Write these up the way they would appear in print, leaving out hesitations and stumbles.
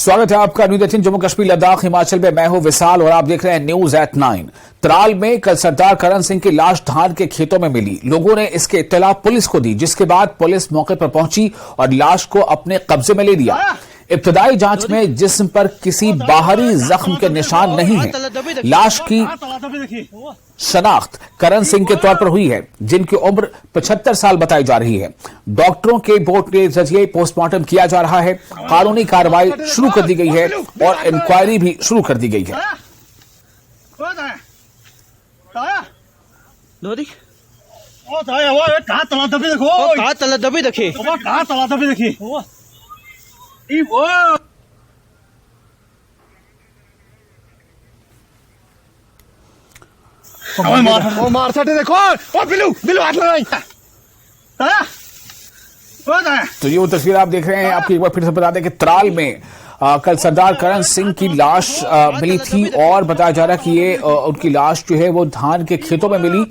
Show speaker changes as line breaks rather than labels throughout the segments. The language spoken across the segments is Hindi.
स्वागत है आपका न्यूज 18 जम्मू कश्मीर लद्दाख हिमाचल में। मैं हूं विशाल और आप देख रहे हैं न्यूज एट 9। त्राल में कल सरदार करण सिंह की लाश धान के खेतों में मिली। लोगों ने इसके इत्तला पुलिस को दी, जिसके बाद पुलिस मौके पर पहुंची और लाश को अपने कब्जे में ले लिया। इब्तदाई जांच में जिस्म पर किसी बाहरी जख्म के निशान नहीं है। लाश की शनाख्त करण सिंह के तौर पर हुई है, जिनकी उम्र 75 साल बताई जा रही है। डॉक्टरों के बोर्ड के जरिए पोस्टमार्टम किया जा रहा है। कानूनी कार्रवाई शुरू कर दी गई है और इंक्वायरी भी शुरू कर दी गई है।
मार सटे देखो। बिलू बिलू हाथ लगाई।
तो ये वो तस्वीर आप देख रहे हैं। आपको एक बार फिर से बता दें कि त्राल में कल सरदार करण सिंह की लाश मिली थी और बताया जा रहा है कि ये उनकी लाश जो है वो धान के खेतों में मिली।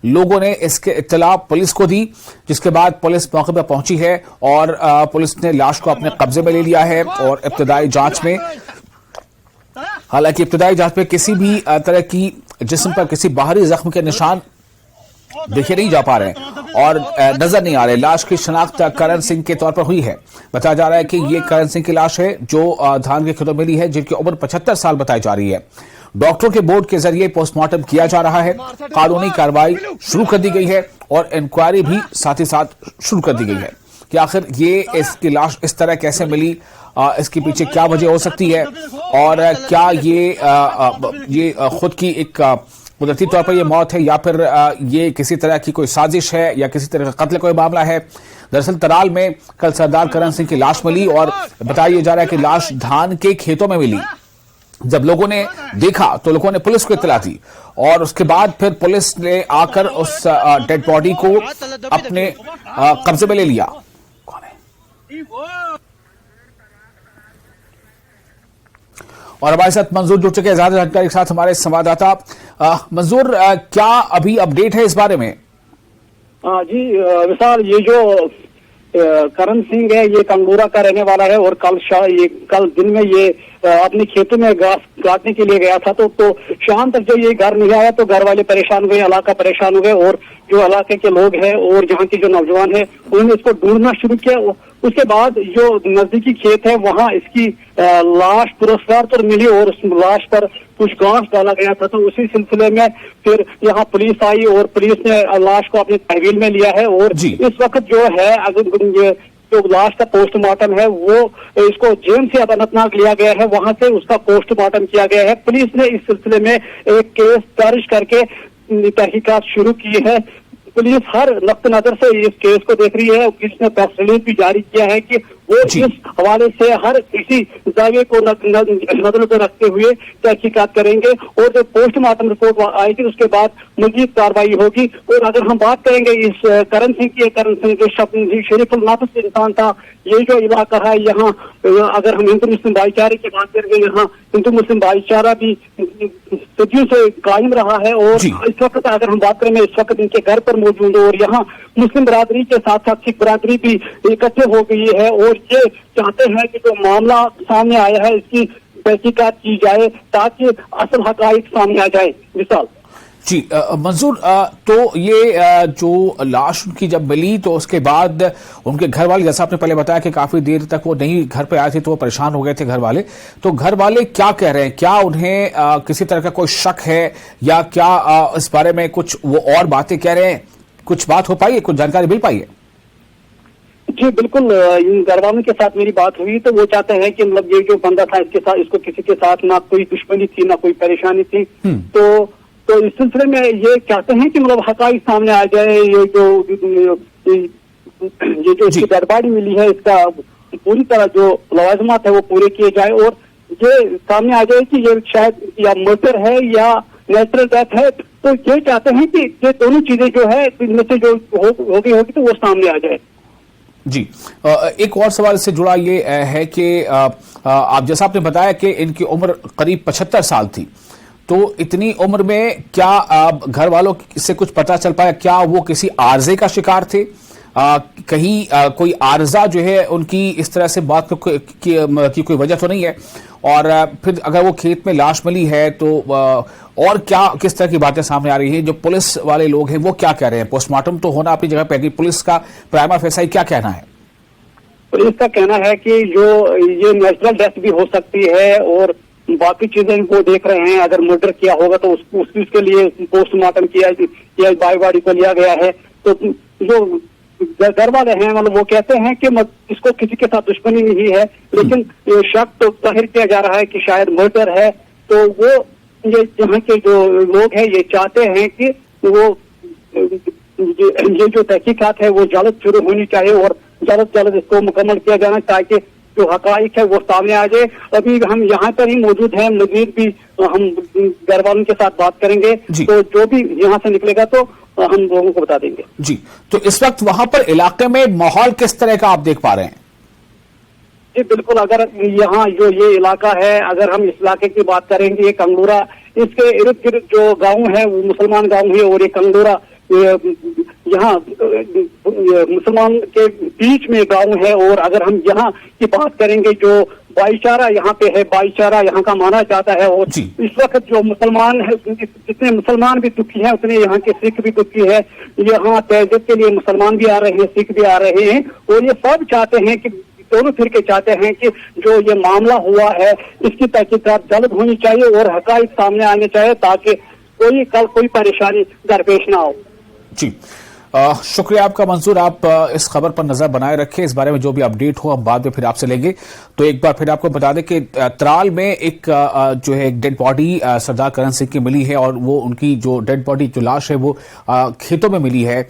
लोगों ने इसके इत्तला पुलिस को दी, जिसके बाद पुलिस मौके पर पहुंची है और पुलिस ने लाश को अपने कब्जे में ले लिया है। और इब्तदाई जांच में हालांकि इब्तदाई जांच में किसी भी तरह की जिस्म पर किसी बाहरी जख्म के निशान देखे नहीं जा पा रहे और नजर नहीं आ रहे। लाश की शनाख्त करण सिंह के तौर पर हुई है। बताया जा रहा है कि ये करण सिंह की लाश है जो धान के खेतों में मिली है, जिनकी उम्र 75 साल बताई जा रही है। डॉक्टरों के बोर्ड के जरिए पोस्टमार्टम किया जा रहा है। कानूनी कार्रवाई शुरू कर दी गई है और इंक्वायरी भी साथ ही साथ शुरू कर दी गई है कि आखिर ये इसकी लाश इस तरह कैसे मिली, इसके पीछे क्या वजह हो सकती है और क्या ये खुद की एक कुदरती तौर पर ये मौत है या फिर ये किसी तरह की कोई साजिश है या किसी तरह का कत्ल कोई मामला है। दरअसल तराल में कल सरदार करण सिंह की लाश मिली और बताया जा रहा है कि लाश धान के खेतों में मिली। जब लोगों ने देखा तो लोगों ने पुलिस को इत्तला दी और उसके बाद फिर पुलिस ने आकर उस डेड बॉडी को अपने कब्जे में ले लिया। कौन है? और हमारे साथ मंजूर जुड़ चुके हैं ज्यादा जानकारी के साथ हमारे संवाददाता। मंजूर, क्या अभी अपडेट है इस बारे में?
जी विशाल, ये जो करण सिंह है ये कंगूरा का रहने वाला है और कल दिन में ये अपने खेतों में घास काटने के लिए गया था। तो शाम तक जो ये घर नहीं आया तो घर वाले परेशान हुए, इलाका परेशान हुए और जो इलाके के लोग हैं और जहाँ के जो नौजवान हैं उन्होंने इसको ढूंढना शुरू किया। उसके बाद जो नजदीकी खेत है वहाँ इसकी लाश पुरस्कार पर मिली और उस लाश पर कुछ घास डाला गया था। तो उसी सिलसिले में फिर यहाँ पुलिस आई और पुलिस ने लाश को अपने तहवील में लिया है और इस वक्त जो है अगर जो लाश का पोस्टमार्टम है वो इसको जेल से अनंतनाग लिया गया है, वहां से उसका पोस्टमार्टम किया गया है। पुलिस ने इस सिलसिले में एक केस दर्ज करके तहकीकात शुरू की है। पुलिस हर नक्ते नजर से इस केस को देख रही है। पुलिस ने प्रेस रिलीज भी जारी किया है कि वो इस हवाले से हर किसी दावे को नजर रखते हुए तहकीकात करेंगे और जो पोस्टमार्टम रिपोर्ट आएगी उसके बाद मजीद कार्रवाई होगी। और अगर हम बात करेंगे इस करण सिंह की, करण सिंह जो शरीफुल नाफिस इंसान था, ये जो इलाका है यहाँ अगर हम हिंदू मुस्लिम भाईचारे की बात करेंगे, यहाँ हिंदू मुस्लिम भाईचारा भी सदियों से कायम रहा है। और इस वक्त अगर हम बात करेंगे इस वक्त इनके घर पर मौजूद है और यहाँ मुस्लिम बरादरी के साथ साथ सिख बरादरी भी इकट्ठे हो गई है और ये चाहते हैं कि जो मामला सामने आया है इसकी तहकीकात की जाए ताकि असल हकाइक सामने आ जाए। विशाल
जी मंजूर, तो ये जो लाश उनकी जब मिली तो उसके बाद उनके घर वाले, जैसा आपने पहले बताया कि काफी देर तक वो नहीं घर पे आए थे तो वो परेशान हो गए थे घर वाले, तो घर वाले क्या कह रहे हैं? क्या उन्हें किसी तरह का कोई शक है या क्या इस बारे में कुछ वो और बातें कह रहे हैं? कुछ बात हो पाई है, कुछ जानकारी मिल पाई है?
जी बिल्कुल, इन घर वालों के साथ मेरी बात हुई तो वो चाहते हैं कि मतलब ये जो बंदा था इसके साथ, इसको किसी के साथ ना कोई दुश्मनी थी ना कोई परेशानी थी। तो इस सिलसिले में ये चाहते हैं कि मतलब हकाइक सामने आ जाए। ये जो इसकी डेड बॉडी मिली है इसका पूरी तरह जो लवाजमात है वो पूरे किए जाए और ये सामने आ जाए कि ये शायद या मर्डर है या नेचुरल डेथ है। तो ये चाहते हैं कि ये दोनों चीजें जो है इनमें से जो होगी तो वो सामने आ जाए।
जी, एक और सवाल इससे जुड़ा ये है कि आप जैसा आपने बताया कि इनकी उम्र करीब 75 साल थी, तो इतनी उम्र में क्या घर वालों से कुछ पता चल पाया? क्या वो किसी आर्जे का शिकार थे कहीं कोई आर्जा जो है उनकी इस तरह से बात की कोई वजह तो नहीं है। और फिर अगर वो खेत में लाश मिली है तो और क्या किस तरह की बातें सामने आ रही हैं? जो पुलिस वाले लोग हैं वो क्या कह रहे हैं? पोस्टमार्टम तो होना अपनी जगह पे, पुलिस का प्राइमा फेसाई क्या कहना है?
पुलिस का कहना है कि जो ये नेचुरल डेथ भी हो सकती है और बाकी चीजें वो देख रहे हैं। अगर मर्डर किया होगा तो उसके लिए पोस्टमार्टम किया बॉडी को लिया गया है। तो जो घर वाले हैं मतलब वो कहते हैं कि इसको किसी के साथ दुश्मनी नहीं है, लेकिन ये शक तो जाहिर किया जा रहा है कि शायद मर्डर है। तो वो ये यहाँ के जो लोग हैं ये चाहते हैं कि वो ये जो तहकीकात है वो जल्द शुरू होनी चाहिए और जल्द इसको मुकम्मल किया जाना ताकि जो हकाइक है वो सामने आ जाए। अभी हम यहाँ पर ही मौजूद हैं, मजीद भी हम घर वालों के साथ बात करेंगे, तो जो भी यहाँ से निकलेगा तो हम लोगों को बता देंगे। जी,
तो इस वक्त वहां पर इलाके में माहौल किस तरह का आप देख पा रहे हैं?
जी बिल्कुल, अगर यहाँ जो ये इलाका है, अगर हम इस इलाके की बात करेंगे, ये कंगूरा, इसके इर्द गिर्द जो गांव है वो मुसलमान गांव है और ये कंगूरा यहाँ मुसलमान के बीच में गांव है। और अगर हम यहाँ की बात करेंगे जो भाईचारा यहाँ पे है, भाईचारा यहाँ का माना जाता है। और इस वक्त जो मुसलमान है, जितने मुसलमान भी दुखी हैं उतने यहाँ के सिख भी दुखी है। यहाँ तहजीब के लिए मुसलमान भी आ रहे हैं, सिख भी आ रहे हैं और ये सब चाहते हैं कि दोनों फिरके चाहते हैं कि जो ये मामला हुआ है इसकी तहकीकात जल्द होनी चाहिए और हकाइक सामने आने चाहिए ताकि कल कोई परेशानी दरपेश ना हो।
जी, शुक्रिया आपका मंसूर। आप इस खबर पर नजर बनाए रखें, इस बारे में जो भी अपडेट हो हम बाद में फिर आपसे लेंगे। तो एक बार फिर आपको बता दें कि त्राल में एक जो है एक डेड बॉडी सरदार करण सिंह की मिली है और वो उनकी जो डेड बॉडी जो लाश है वो खेतों में मिली है।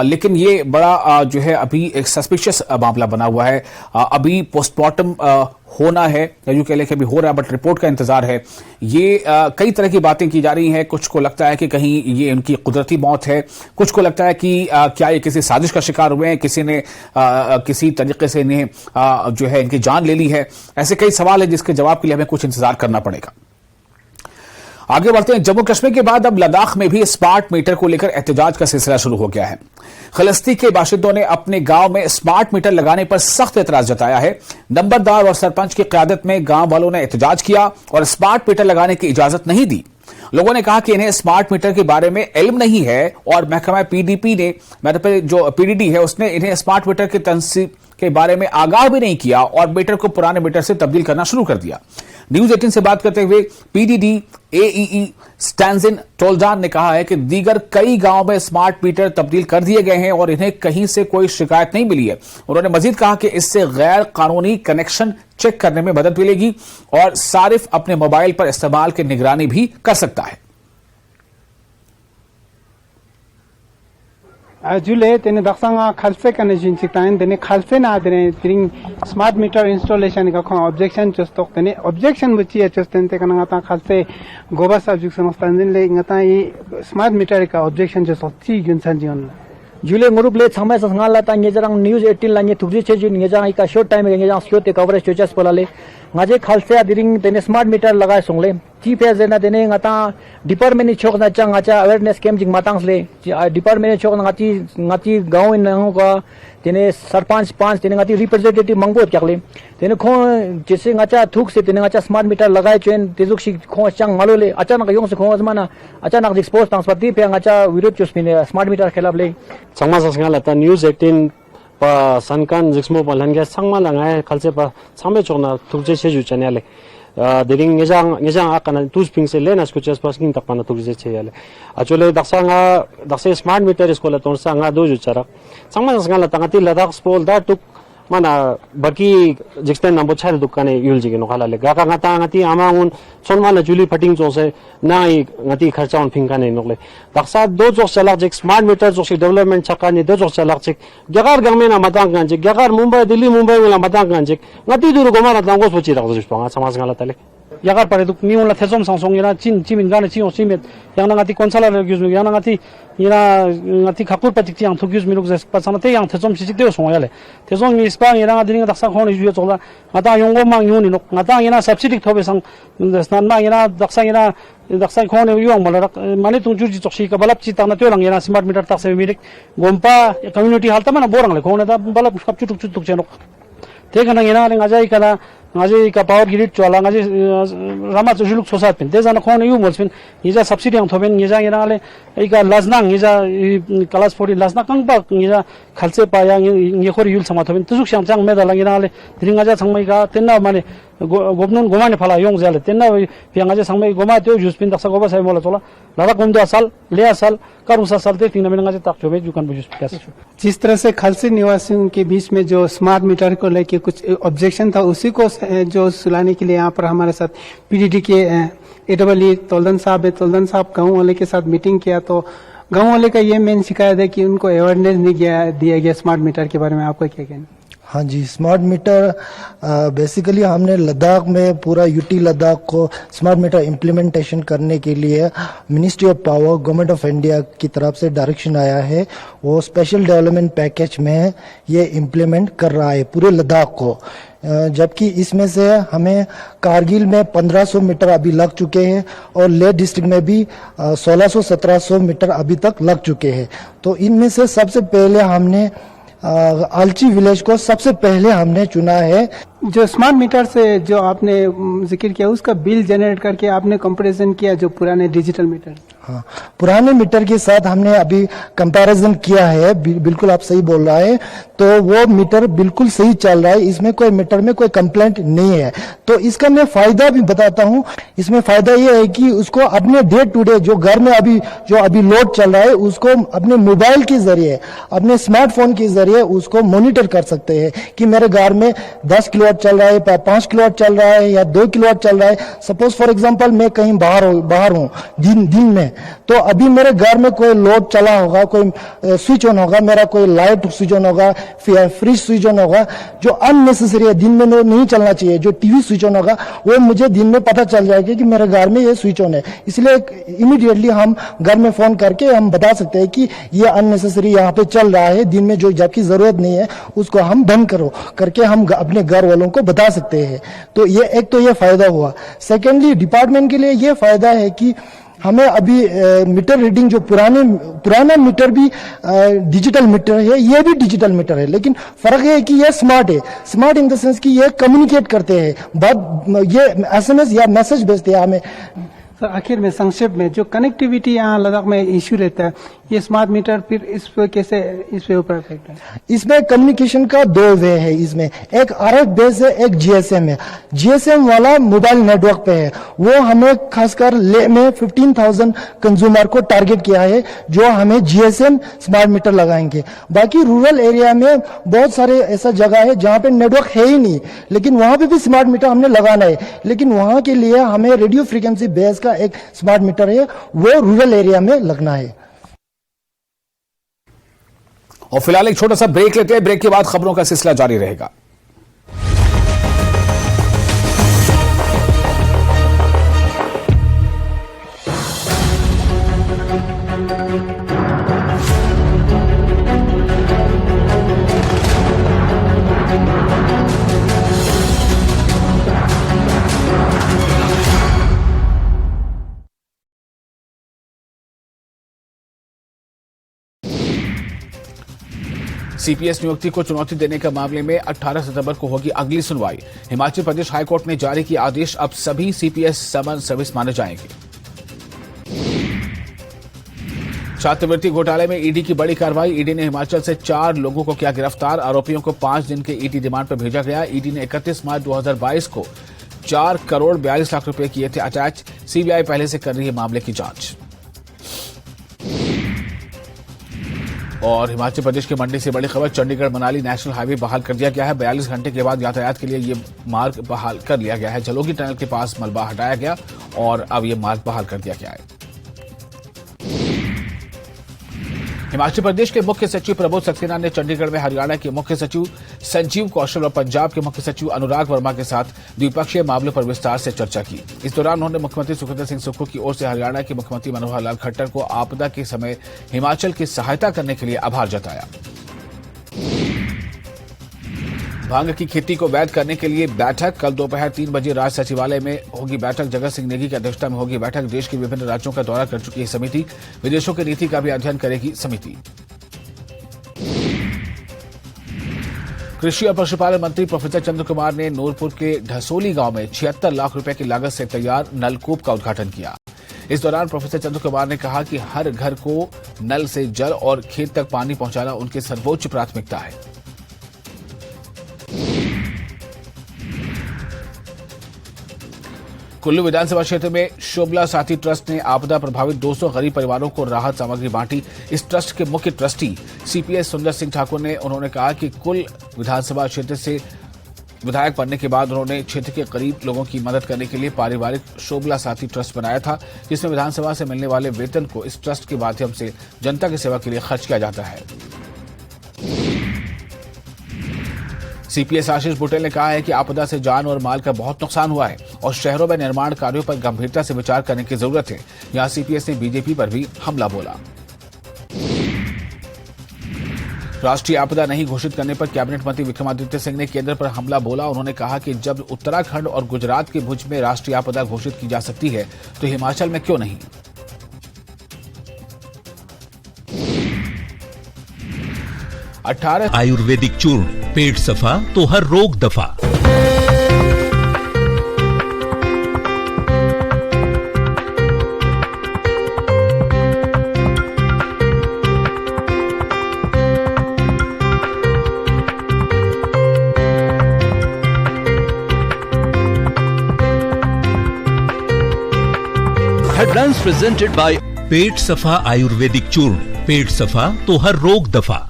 लेकिन ये बड़ा जो है अभी एक सस्पिशियस मामला बना हुआ है। अभी पोस्टमार्टम होना है या यूं कह लें कि अभी हो रहा है, बट रिपोर्ट का इंतजार है। ये कई तरह की बातें की जा रही हैं। कुछ को लगता है कि कहीं ये उनकी कुदरती मौत है, कुछ को लगता है कि क्या ये किसी साजिश का शिकार हुए हैं, किसी ने किसी तरीके से इन्हें जो है इनकी जान ले ली है। ऐसे कई सवाल हैं जिसके जवाब के लिए हमें कुछ इंतजार करना पड़ेगा। आगे बढ़ते हैं। जम्मू कश्मीर के बाद अब लद्दाख में भी स्मार्ट मीटर को लेकर एहतजाज का सिलसिला शुरू हो गया है। खलस्ती के बाशिंदों ने अपने गांव में स्मार्ट मीटर लगाने पर सख्त एतराज जताया है। नंबरदार और सरपंच की क़यादत में गांव वालों ने एहतजाज किया और स्मार्ट मीटर लगाने की इजाजत नहीं दी। लोगों ने कहा कि इन्हें स्मार्ट मीटर के बारे में इल्म नहीं है और महकमा पीडीपी ने जो पीडीडी है उसने इन्हें स्मार्ट मीटर की तंसीब के बारे में आगाह भी नहीं किया और मीटर को पुराने मीटर से तब्दील करना शुरू कर दिया। न्यूज 18 से बात करते हुए पीडीडी एईई स्टैंजिन टोलजान ने कहा है कि दीगर कई गांवों में स्मार्ट मीटर तब्दील कर दिए गए हैं और इन्हें कहीं से कोई शिकायत नहीं मिली है। उन्होंने मजीद कहा कि इससे गैर कानूनी कनेक्शन चेक करने में मदद मिलेगी और सारिफ अपने मोबाइल पर इस्तेमाल की निगरानी भी कर सकता है।
जुले तेने दक्षांगा खालसे कनेक्शन चिताइन तेने खालसे ना तेने तिरिंग स्मार्ट मीटर इंस्टॉलेशन का खो ऑब्जेक्शन चस्तोक तेने ऑब्जेक्शन बची चस्तन ते कना ता खालसे गोबस ऑब्जेक्शन मस्तान ले ngata ई स्मार्ट मीटर का ऑब्जेक्शन चस्तोक ची गुनसन जीवन
जुले ग्रुप ले समय संगाला ता ngejarang न्यूज 18 लाने थुजी छे जुन ngejarang का शॉर्ट टाइम में ngejarang शो ते कवरेज चोचस पोलाले ngaje खालसे adiring तेने स्मार्ट मीटर लगाए सोंगले चीफ एजेंट देने ngata डिपार्टमेंट छोक ना चंग आचा अवेयरनेस कैंप जिंग मातांग ले डिपार्टमेंट छोक ngati गांव इन नंगो का तेने सरपंच पांच तेने ngati रिप्रेजेंटेटिव मंगबोत क्याले तेने खो जैसे ngacha थुक से तेने ngacha स्मार्ट मीटर लगाए चेन तेजुक सी खो चंग मालोले अचानक योंग से खो जमाना अचानक एक्सपोज ट्रांसफर पे ngacha विरोध चुस्पिने स्मार्ट मीटर खिलाफ ले
संगमा संगाला ता news 18 pa sankan jiksmo palange sangma langai khalse pa sambe chona thukje che ju chanele dering ngejang akana tusping se lena skuchas pasking tapana thukje che yale achole daksa smart meter iskola tonsa nga do ju chara sangma sangala tangati ladakh spol da tuk mana baki jiksten nambo chhar dukane yulji no khala le ga ngata ngati amangun sonmala juli fating chose nai ngati kharchaun phingkane nokle daksa do jok salak jik smart meter jok development chakani do jok salak jik jagar gangmena matang ganjik jagar mumbai delhi mumbai wala matang ganjik ngati duru gomara tangos pochi rak jis panga samas ngala tale yagar pare duk niung la thezom sangsong ina chimin gana chiong chimet yang na ngati konsala la gyus yang na ngati ina ngati khakur patik chiang thugyus minuk jes pasana te yang thezom sisik de song yale thezom mi spang ina ngati ning daksa khoni ju chola ngata yonggo mang yuni nok ngata ina subsidy thobe sang snan ma ina daksa khoni yuang malak mani tung ju ji chokshi ka balap chi tangna telang ina smart meter tak se mirik gompa community halta mana borang le khone da balap khap chutuk chutuk chenok te kana ina le ngajai kana ngaji ka power grid chola ngaji rama chuluk sosat pen te jana khone yu molspin ija subsidy ang thoben ija ina le ei ka lajnang ija class 40 lajna kangpa ija khalse pa yang nge khori yul sama thoben tusuk syang chang meda lang ina le dringa ja changmai ka tenna mane gobnun gomane phala yong jale tenna pianga ja changmai goma tyo juspin daksa goba sai mola chola lada gomda sal le sal karusa sal te तीन महीने तक जो भी जुकान बुझ
जिस तरह से खालसी निवासियों के बीच में जो स्मार्ट मीटर को लेके कुछ ऑब्जेक्शन था उसी को जो सुलाने के लिए यहाँ पर हमारे साथ पीडीडी के एडब्ल्यू तोल्दन साहब गाँव वाले के साथ मीटिंग किया तो गाँव वाले का ये मेन शिकायत है कि उनको अवेयरनेस नहीं दिया गया स्मार्ट मीटर के बारे में। आपका क्या कहना?
हाँ जी, स्मार्ट मीटर बेसिकली हमने लद्दाख में पूरा यूटी लद्दाख को स्मार्ट मीटर इम्प्लीमेंटेशन करने के लिए ministry of power government of India की तरफ से डायरेक्शन आया है। वो स्पेशल डेवलपमेंट पैकेज में ये इम्प्लीमेंट कर रहा है पूरे लद्दाख को, जबकि इसमें से हमें कारगिल में 1500 मीटर अभी लग चुके हैं और लेह डिस्ट्रिक्ट में भी 1600-1700 मीटर अभी तक लग चुके हैं। तो इनमें से सबसे पहले हमने आलची विलेज को सबसे पहले हमने चुना है।
जो स्मार्ट मीटर से जो आपने जिक्र किया उसका बिल जनरेट करके आपने कंपैरिजन किया जो पुराने डिजिटल मीटर?
हाँ, पुराने मीटर के साथ हमने अभी कंपैरिजन किया है। बिल्कुल आप सही बोल रहा है, तो वो मीटर बिल्कुल सही चल रहा है, इसमें कोई मीटर में कोई कंप्लेंट नहीं है। तो इसका मैं फायदा भी बताता हूँ। इसमें फायदा ये है कि उसको अपने डे टू डे जो घर में अभी लोड चल रहा है उसको अपने मोबाइल के जरिए अपने स्मार्टफोन के जरिए उसको मॉनिटर कर सकते हैं कि मेरे घर में 10 किलोवाट चल रहा है, 5 किलोवाट चल रहा है या 2 किलोवाट चल रहा है। सपोज फॉर एग्जांपल मैं कहीं बाहर हूँ दिन में, तो अभी मेरे घर में कोई लोड चला होगा, कोई स्विच ऑन होगा, मेरा कोई लाइट स्विच ऑन होगा, फ्रिज स्विच ऑन होगा जो अननेसेसरी है, दिन में नहीं चलना चाहिए। जो टीवी स्विच ऑन होगा वो मुझे दिन में पता चल जाएगा कि मेरे घर में ये स्विच ऑन है, इसलिए इमीडिएटली हम घर में फोन करके हम बता सकते हैं कि ये अननेसेसरी यहाँ पे चल रहा है, दिन में जो जबकि जरूरत नहीं है उसको हम बंद करके हम अपने घर वालों को बता सकते हैं। तो ये एक तो ये फायदा हुआ। सेकेंडली डिपार्टमेंट के लिए ये फायदा है कि हमें अभी मीटर रीडिंग जो पुराना मीटर भी डिजिटल मीटर है, ये भी डिजिटल मीटर है, लेकिन फर्क है कि ये स्मार्ट है। स्मार्ट इन द सेंस कि ये कम्युनिकेट करते हैं, ये SMS या मैसेज भेजते हैं हमें।
सर आखिर में संक्षेप में जो कनेक्टिविटी यहाँ लद्दाख में इश्यू रहता है, ये स्मार्ट मीटर फिर इस पे कैसे इस पे ऊपर इफेक्ट है? इसमें
कम्युनिकेशन का 2 वे है। इसमें एक RF बेस है, एक GSM है। GSM वाला मोबाइल नेटवर्क पे है, वो हमें खासकर लेह में 15,000 कंज्यूमर को टारगेट किया है जो हमें GSM स्मार्ट मीटर लगाएंगे। बाकी रूरल एरिया में बहुत सारे ऐसा जगह है जहाँ पे नेटवर्क है ही नहीं, लेकिन वहां पे भी स्मार्ट मीटर हमने लगाना है, लेकिन वहां के लिए हमें रेडियो फ्रीक्वेंसी बेस का एक स्मार्ट मीटर है, वो रूरल एरिया में लगना है।
और फिलहाल एक छोटा सा ब्रेक लेते हैं, ब्रेक के बाद खबरों का सिलसिला जारी रहेगा। सीपीएस नियुक्ति को चुनौती देने के मामले में 18 सितंबर को होगी अगली सुनवाई। हिमाचल प्रदेश हाईकोर्ट ने जारी किया आदेश, अब सभी सीपीएस समन सर्विस माने जाएंगे। छात्रवृत्ति घोटाले में ईडी की बड़ी कार्रवाई। ईडी ने हिमाचल से 4 लोगों को किया गिरफ्तार। आरोपियों को 5 दिन के ईडी रिमांड पर भेजा गया। ईडी ने 31 मार्च 2022 को 4 करोड़ 42 लाख रुपए किए थे अटैच। सीबीआई पहले से कर रही है मामले की जांच। और हिमाचल प्रदेश के मंडी से बड़ी खबर, चंडीगढ़ मनाली नेशनल हाईवे बहाल कर दिया गया है। 42 घंटे के बाद यातायात के लिए ये मार्ग बहाल कर लिया गया है। जलोगी टनल के पास मलबा हटाया गया और अब ये मार्ग बहाल कर दिया गया है। हिमाचल प्रदेश के मुख्य सचिव प्रबोध सक्सेना ने चंडीगढ़ में हरियाणा के मुख्य सचिव संजीव कौशल और पंजाब के मुख्य सचिव अनुराग वर्मा के साथ द्विपक्षीय मामलों पर विस्तार से चर्चा की। इस दौरान उन्होंने मुख्यमंत्री सुखविंदर सिंह सुक्खू की ओर से हरियाणा के मुख्यमंत्री मनोहर लाल खट्टर को आपदा के समय हिमाचल की सहायता करने के लिए आभार जताया। भांग की खेती को वैध करने के लिए बैठक कल दोपहर 3 बजे राज्य सचिवालय में होगी बैठक। जगत सिंह नेगी की अध्यक्षता में होगी बैठक। देश के विभिन्न राज्यों का दौरा कर चुकी है समिति। विदेशों की नीति का भी अध्ययन करेगी समिति। कृषि और पशुपालन मंत्री प्रोफेसर चंद्र कुमार ने नूरपुर के ढसोली गांव में 76 लाख रुपए की लागत से तैयार नलकूप का उद्घाटन किया। इस दौरान प्रोफेसर चंद्र कुमार ने कहा कि हर घर को नल से जल और खेत तक पानी पहुंचाना उनकी सर्वोच्च प्राथमिकता है। कुल्लू विधानसभा क्षेत्र में शोभला साथी ट्रस्ट ने आपदा प्रभावित 200 गरीब परिवारों को राहत सामग्री बांटी। इस ट्रस्ट के मुख्य ट्रस्टी सीपीएस सुंदर सिंह ठाकुर ने उन्होंने कहा कि कुल विधानसभा क्षेत्र से विधायक बनने के बाद उन्होंने क्षेत्र के गरीब लोगों की मदद करने के लिए पारिवारिक शोभला साथी ट्रस्ट बनाया था, जिसमें विधानसभा से मिलने वाले वेतन को इस ट्रस्ट के माध्यम से जनता की सेवा के लिए खर्च किया जाता है। सीपीएस आशीष बुटेल ने कहा है कि आपदा से जान और माल का बहुत नुकसान हुआ है और शहरों में निर्माण कार्यों पर गंभीरता से विचार करने की जरूरत है। यहां सीपीएस ने बीजेपी पर भी हमला बोला। राष्ट्रीय आपदा नहीं घोषित करने पर कैबिनेट मंत्री विक्रमादित्य सिंह ने केंद्र पर हमला बोला। उन्होंने कहा कि जब उत्तराखंड और गुजरात के भुज में राष्ट्रीय आपदा घोषित की जा सकती है तो हिमाचल में क्यों नहीं। 18
आयुर्वेदिक चूर्ण, पेट सफा तो हर रोग दफा। हेडलाइंस प्रेजेंटेड बाय पेट सफा आयुर्वेदिक चूर्ण, पेट सफा तो हर रोग दफा।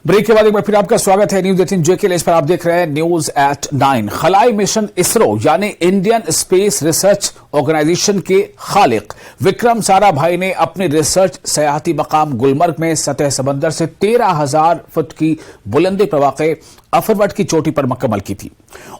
ब्रेक के बाद एक बार फिर आपका स्वागत है न्यूज 18 जे के लिए। इस पर आप देख रहे हैं न्यूज एट 9। खलाई मिशन इसरो यानी इंडियन स्पेस रिसर्च ऑर्गेनाइजेशन के खालिक विक्रम साराभाई ने अपनी रिसर्च सयाहती मकाम गुलमर्ग में सतह समंदर से 13,000 फुट की बुलंदी पर वाक़े अफरवट की चोटी पर मुकम्मल की थी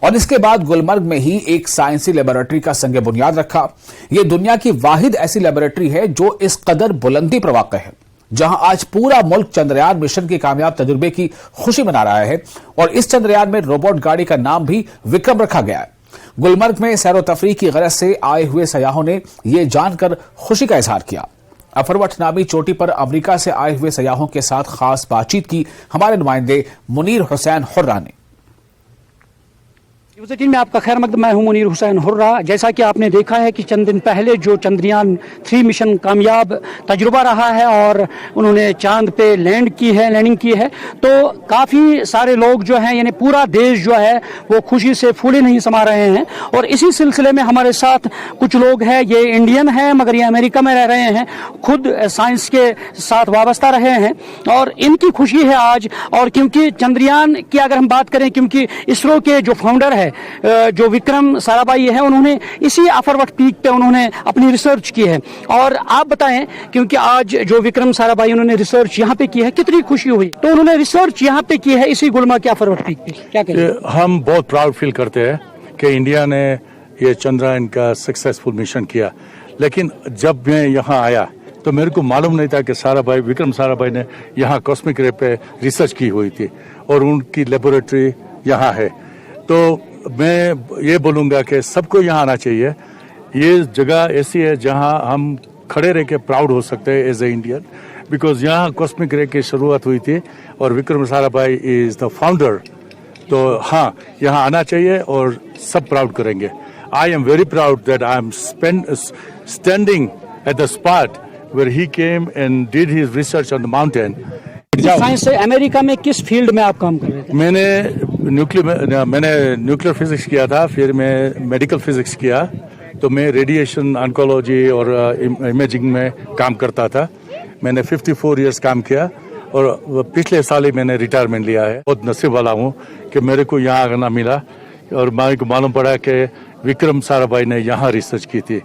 और इसके बाद गुलमर्ग में ही एक साइंसी लेबोरेटरी का संग बुनियाद रखा। यह दुनिया की वाहिद ऐसी लेबोरेटरी है जो इस कदर बुलंदी पर वाक़ है, जहां आज पूरा मुल्क चंद्रयान मिशन के कामयाब तजुर्बे की खुशी मना रहा है और इस चंद्रयान में रोबोट गाड़ी का नाम भी विक्रम रखा गया है। गुलमर्ग में सैरो तफरीह की गरज से आए हुए सयाहों ने यह जानकर खुशी का इजहार किया। अफरवट नामी चोटी पर अमेरिका से आए हुए सयाहों के साथ खास बातचीत की हमारे नुमाइंदे मुनीर हुसैन हुर्रा ने।
न्यूज़ 18 में आपका खैर मकदम। मैं हूं मुनीर हुसैन हुर्रा। जैसा कि आपने देखा है कि चंद दिन पहले जो चंद्रयान 3 मिशन कामयाब तजुर्बा रहा है और उन्होंने चांद पे लैंडिंग की है, तो काफ़ी सारे लोग जो हैं यानी पूरा देश जो है वो खुशी से फूले नहीं समा रहे हैं। और इसी सिलसिले में हमारे साथ कुछ लोग हैं, ये इंडियन हैं मगर ये अमेरिका में रह रहे हैं, खुद साइंस के साथ वाबस्ता रहे हैं और इनकी खुशी है आज। और क्योंकि चंद्रयान की अगर हम बात करें, क्योंकि इसरो के जो फाउंडर है जो विक्रम साराभाई है, उन्होंने इसी अफरवट पीक पे उन्होंने अपनी रिसर्च की है। और आप बताएं, क्योंकि आज जो विक्रम साराभाई उन्होंने रिसर्च यहाँ पे की है, कितनी खुशी हुई। तो उन्होंने रिसर्च यहाँ पे की है इसी गुलमर्ग के अफरवट पीक पे, क्या कहें?
हम बहुत प्राउड फील करते हैं कि इंडिया ने ये चंद्रयान का सक्सेसफुल मिशन किया। लेकिन जब मैं यहाँ आया तो मेरे को मालूम नहीं था कि विक्रम साराभाई ने यहाँ कॉस्मिक रे पे रिसर्च की हुई थी और उनकी लेबोरेटरी यहाँ है। तो मैं ये बोलूँगा कि सबको यहाँ आना चाहिए। ये जगह ऐसी है जहाँ हम खड़े रह के प्राउड हो सकते हैं एज ए इंडियन, बिकॉज यहाँ कॉस्मिक रे की शुरुआत हुई थी और Vikram Sarabhai is the founder. तो हाँ, यहाँ आना चाहिए और सब प्राउड करेंगे। I am very proud that I am standing at the spot where he came and did his research on the mountain.
Science से अमेरिका में किस फील्ड में आप काम कर रहे थे?
मैंने न्यूक्लियर फिजिक्स किया था, फिर मैं मेडिकल फिजिक्स किया। तो मैं रेडिएशन ऑन्कोलॉजी और इमेजिंग में काम करता था। मैंने 54 इयर्स काम किया और पिछले साल ही मैंने रिटायरमेंट लिया है। बहुत नसीब वाला हूँ कि मेरे को यहाँ आना मिला। और मेरे को मालूम पड़ा कि विक्रम साराभाई ने यहाँ रिसर्च की थी।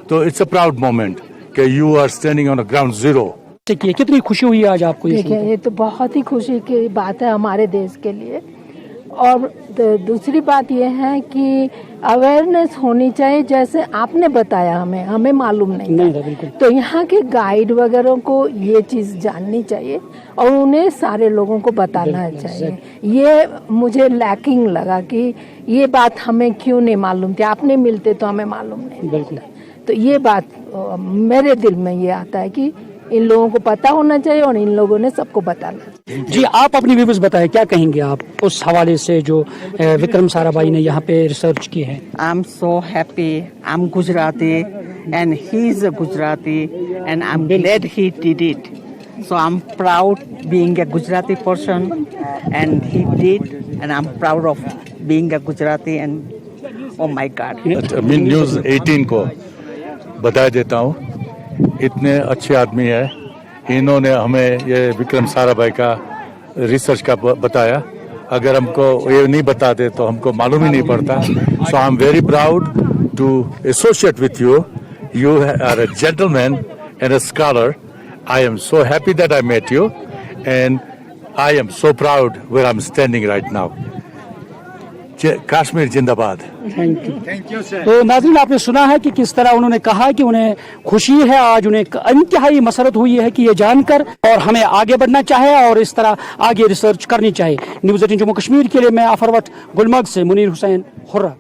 तो इट्स अ प्राउड मोमेंट कि you are standing on ground zero.
कितनी खुशी हुई आज आपको?
देखिए, ये तो बहुत ही खुशी की बात है हमारे देश के लिए। और दूसरी बात ये है कि अवेयरनेस होनी चाहिए, जैसे आपने बताया, हमें मालूम नहीं था। तो यहाँ के गाइड वगैरह को ये चीज़ जाननी चाहिए और उन्हें सारे लोगों को बताना चाहिए। ये मुझे लैकिंग लगा कि ये बात हमें क्यों नहीं मालूम थी, आपने मिलते तो हमें मालूम नहीं। तो ये बात मेरे दिल में ये आता है कि इन लोगों को पता होना चाहिए और इन लोगों ने सबको बताना चाहिए।
जी, आप अपनी व्यूज बताएं, क्या कहेंगे आप उस हवाले से जो विक्रम साराभाई ने यहाँ पे रिसर्च की है?
आई am so happy, I am Gujarati and he is a Gujarati and I am glad he did it. So I am proud being a Gujarati person and he did and I am proud of being a Gujarati and oh my God.
मैं न्यूज़ 18 को बता देता हूँ, इतने अच्छे आदमी है, इन्होंने हमें ये विक्रम साराभाई का रिसर्च का बताया। अगर हमको ये नहीं बताते तो हमको मालूम ही नहीं पड़ता। So I am very proud to associate with you. You are a gentleman and a scholar. I am so happy that I met you and I am so proud where I am standing right now. Kashmir जिंदाबाद।
Thank you sir. तो नाज़रीन, आपने सुना है कि किस तरह उन्होंने कहा कि उन्हें खुशी है, आज उन्हें इंतहाई मसरत हुई है कि ये जानकर और हमें आगे बढ़ना चाहे और इस तरह आगे रिसर्च करनी चाहिए। न्यूज़ 18 जम्मू कश्मीर के लिए मैं अफरवट गुलमर्ग से मुनीर हुसैन हुर्रा।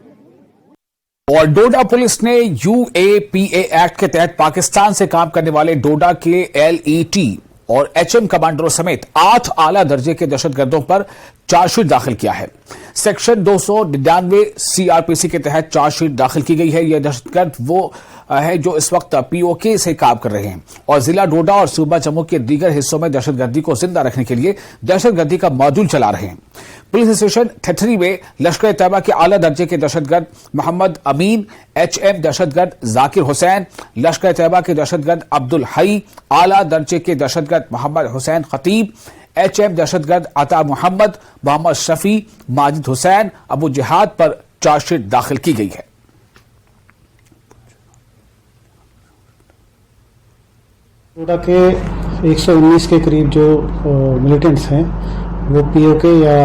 और डोडा पुलिस ने UAPA एक्ट के तहत पाकिस्तान से काम करने वाले डोडा के LET और HM कमांडरों समेत 8 आला दर्जे के दहशतगर्दों पर चार्जशीट दाखिल किया है। सेक्शन 299 CRPC के तहत चार्जशीट दाखिल की गई है। यह दहशतगर्द वो है जो इस वक्त POK से काम कर रहे हैं और जिला डोडा और सूबा जम्मू के दीगर हिस्सों में दहशतगर्दी को जिंदा रखने के लिए दहशतगर्दी का मॉड्यूल चला रहे हैं। पुलिस स्टेशन ठठरी में लश्कर तैयबा के आला दर्जे के दहशतगर्द मोहम्मद अमीन, HM दहशतगर्द जाकिर हुसैन, लश्कर तैयबा के दहशतगर्द अब्दुल हई, आला दर्जे के दहशतगर्द मोहम्मद हुसैन खतीब, HM दहशतगर्द अता मोहम्मद, मोहम्मद शफी, माजिद हुसैन, अबू जिहाद पर चार्जशीट दाखिल की गई है।
डोडा के 119 के करीब जो मिलिटेंट्स हैं वो POK या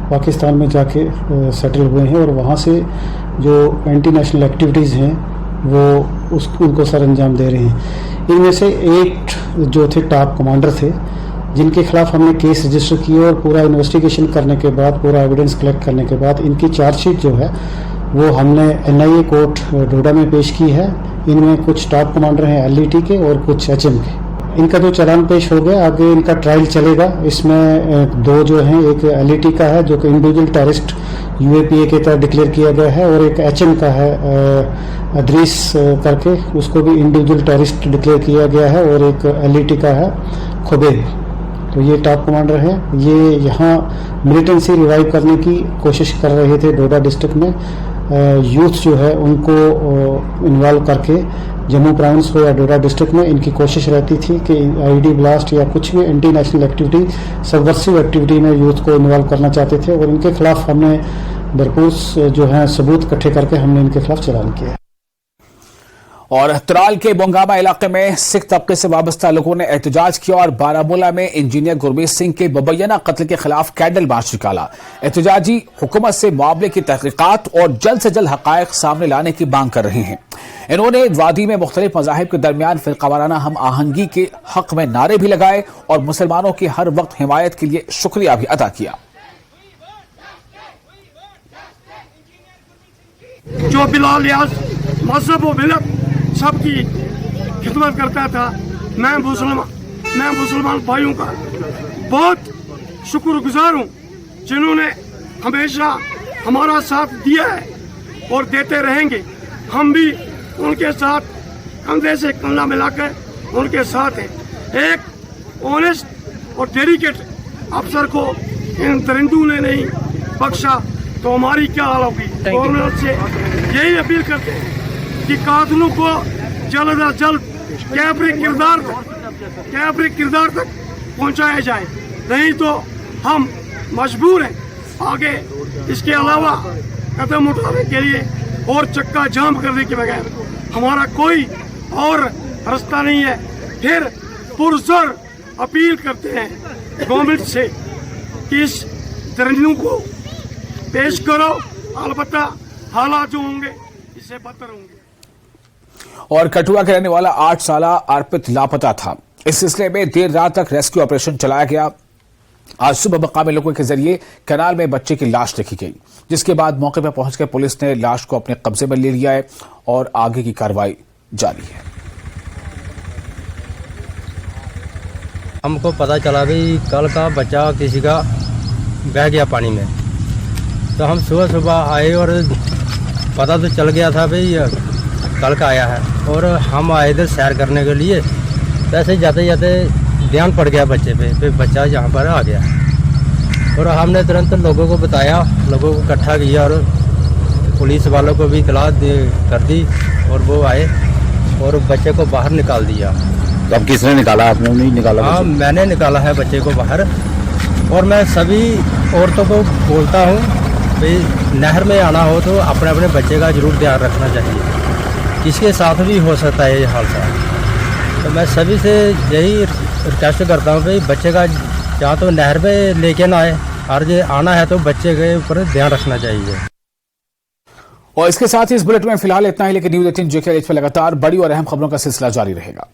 पाकिस्तान में जाके सेटल हुए हैं और वहाँ से जो एंटी नेशनल एक्टिविटीज़ हैं वो उनको सर अंजाम दे रहे हैं। इनमें से 8 जो थे टॉप कमांडर थे जिनके खिलाफ हमने केस रजिस्टर किए और पूरा इन्वेस्टिगेशन करने के बाद, पूरा एविडेंस कलेक्ट करने के बाद इनकी चार्जशीट जो है वो हमने NIA कोर्ट डोडा में पेश की है। इनमें कुछ टॉप कमांडर हैं LET के और कुछ HM के। इनका जो चालान पेश हो गया, आगे इनका ट्रायल चलेगा। इसमें 2 जो हैं, एक LET का है जो कि इंडिविजुअल टेररिस्ट UAPA के तहत डिक्लेयर किया गया है और एक HM का है अदरीस करके, उसको भी इंडिविजुअल टेररिस्ट डिक्लेयर किया गया है और एक LET का है खुबेब। तो ये टॉप कमांडर हैं। ये यहाँ मिलिटेंसी रिवाइव करने की कोशिश कर रहे थे डोडा डिस्ट्रिक्ट में। यूथ जो है उनको इन्वॉल्व करके जम्मू प्रोविंस हो या डोडा डिस्ट्रिक्ट में इनकी कोशिश रहती थी कि IED ब्लास्ट या कुछ भी anti national activity, subversive activity में यूथ को इन्वॉल्व करना चाहते थे और इनके खिलाफ हमने भरपूर जो है सबूत इकट्ठे करके हमने इनके खिलाफ चालान किया।
और त्राल के बोंगामा इलाके में सिख तबके से वाबस्ता लोगों ने एहतजाज किया और बारामूला में इंजीनियर गुरमीत सिंह के मुबैना कत्ल के खिलाफ कैंडल मार्च निकाला। एहतजाजी हुकूमत से मामले की तहकीकात और जल्द से जल्द हकायक सामने लाने की मांग कर रहे हैं। इन्होंने वादी में मुख्तलिफ मज़ाहिब के दरमियान फिरकावाराना हम आहंगी के हक में नारे भी लगाए और मुसलमानों की हर वक्त हिमायत के लिए शुक्रिया भी अदा किया।
जो बिला लिहाज मजहब व मिलत सबकी खिदमत करता था, मैं मुसलमान भाइयों का बहुत शुक्रगुजार हूँ जिन्होंने हमेशा हमारा साथ दिया है और देते रहेंगे। हम भी उनके साथ कंधे से कंधा मिलाकर उनके साथ हैं। एक ऑनेस्ट और डेडिकेट अफसर को इन दरिंदों ने नहीं बख्शा तो हमारी क्या हाल होगी। गवर्नमेंट से यही अपील करते हैं कि कातिलों को जल्द अज जल्द कैफरे किरदार तक पहुंचाया जाए, नहीं तो हम मजबूर हैं आगे इसके अलावा कदम उठाने के लिए और चक्का जाम करने के बगैर हमारा कोई और रास्ता नहीं है। फिर पुरजोर अपील करते हैं गवर्नमेंट से कि इस धरने को पेश करो, अलबत्ता हालात जो होंगे इससे बदतर होंगे।
और कठुआ के रहने वाला 8 साला अर्पित लापता था। इस सिलसिले में देर रात तक रेस्क्यू ऑपरेशन चलाया गया। आज सुबह मकामी लोगों के जरिए कैनाल में बच्चे की लाश देखी गई, जिसके बाद मौके पर पहुंचकर पुलिस ने लाश को अपने कब्जे में ले लिया है और आगे की कार्रवाई जारी है।
हमको पता चला भाई कल का बच्चा किसी का बह गया पानी में, तो हम सुबह सुबह आए और पता तो चल गया था भाई कल का आया है। और हम आए इधर सैर करने के लिए, वैसे जाते जाते ध्यान पड़ गया बच्चे पे, फिर बच्चा यहाँ पर आ गया और हमने तुरंत लोगों को बताया, लोगों को इकट्ठा किया और पुलिस वालों को भी इतला कर दी और वो आए और बच्चे को बाहर निकाल दिया।
तो अब किसने निकाला? आपने नहीं निकाला?
हाँ, मैंने निकाला है बच्चे को बाहर। और मैं सभी औरतों को बोलता हूँ भाई नहर में आना हो तो अपने अपने बच्चे का जरूर ध्यान रखना किसी किसके साथ भी हो सकता है ये हादसा। तो मैं सभी से यही रिक्वेस्ट करता हूँ भाई बच्चे का जहाँ तो नहर में लेके ना आए, और ये आना है तो बच्चे के ऊपर ध्यान रखना चाहिए।
और इसके साथ ही इस बुलेटिन में फिलहाल इतना ही, लेकिन न्यूज़ 18 JKLH पर लगातार बड़ी और अहम खबरों का सिलसिला जारी रहेगा।